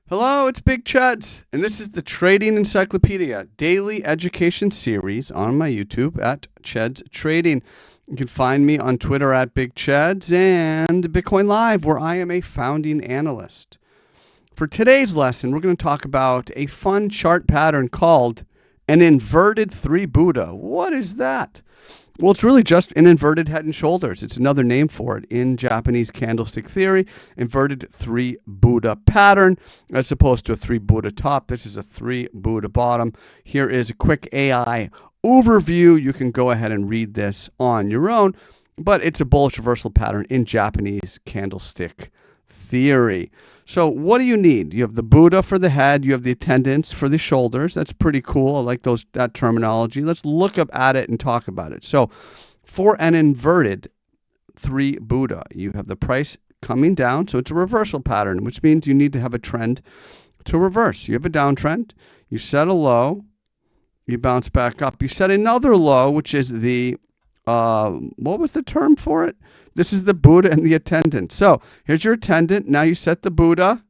Hello, it's Big Chud, and this is the Trading Encyclopedia Daily Education series on my YouTube at Chud's Trading. You can find me on Twitter at Big Chuds and Bitcoin Live, where I am a founding analyst. For today's lesson, we're going to talk about a fun chart pattern called an inverted three Buddha. What is that? Well, it's really just an inverted head and shoulders. It's another name for it in Japanese candlestick theory, inverted three Buddha pattern, as opposed to a three Buddha top. This is a three Buddha bottom. Here is a quick AI overview. You can go ahead and read this on your own, but it's a bullish reversal pattern in Japanese candlestick theory. So what do you need? You have the Buddha for the head. You have the attendants for the shoulders. That's pretty cool. I like that terminology. Let's look up at it and talk about it. So for an inverted three Buddha, you have the price coming down. So it's a reversal pattern, which means you need to have a trend to reverse. You have a downtrend. You set a low. You bounce back up. You set another low, which is the what was the term for it? This is the Buddha and the attendant. So here's your attendant. Now you set the Buddha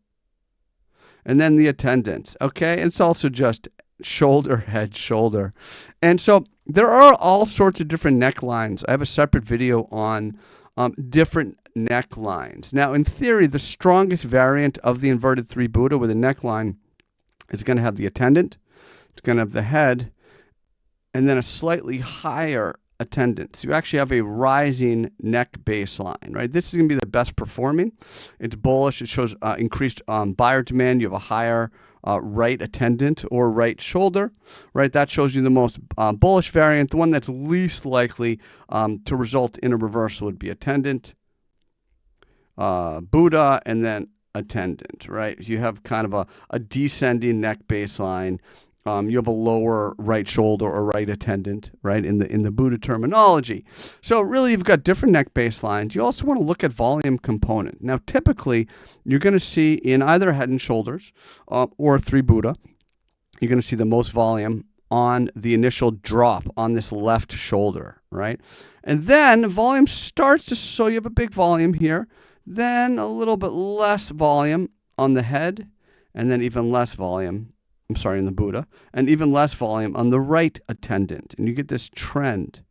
and then the attendant. Okay. It's also just shoulder, head, shoulder. And so there are all sorts of different necklines. I have a separate video on different necklines. Now, in theory, the strongest variant of the inverted three Buddha with a neckline is going to have the attendant. It's going to have the head and then a slightly higher attendant. So you actually have a rising neck baseline, right? This is going to be the best performing. It's bullish. It shows increased buyer demand. You have a higher right attendant or right shoulder, right? That shows you the most bullish variant. The one that's least likely to result in a reversal would be attendant, Buddha, and then attendant, right? You have kind of a descending neck baseline. You have a lower right shoulder or right attendant, right, in the Buddha terminology. So really, you've got different neck baselines. You also want to look at volume component. Now, typically, you're going to see in either head and shoulders or three Buddha, you're going to see the most volume on the initial drop on this left shoulder, right? And then volume starts to, so you have a big volume here, then a little bit less volume on the head, and then even less volume in the Buddha, and even less volume on the right attendant. And you get this trend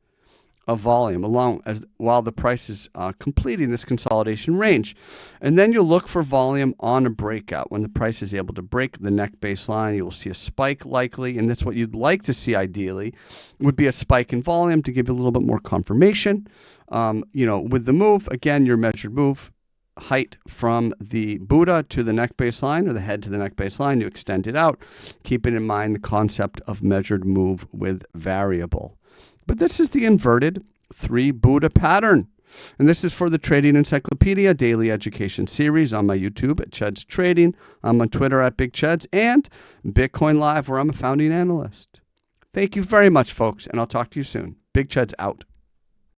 of volume while the price is completing this consolidation range. And then you look for volume on a breakout. When the price is able to break the neck baseline, you will see a spike likely, and that's what you'd like to see ideally, would be a spike in volume to give you a little bit more confirmation. With the move, again, your measured move, height from the Buddha to the neck baseline or the head to the neck baseline, you extend it out, keeping in mind the concept of measured move with variable. But this is the inverted three Buddha pattern. And this is for the Trading Encyclopedia Daily Education series on my YouTube at Chud's Trading. I'm on Twitter at Big Chuds and Bitcoin Live, where I'm a founding analyst. Thank you very much, folks, and I'll talk to you soon. Big Chuds out.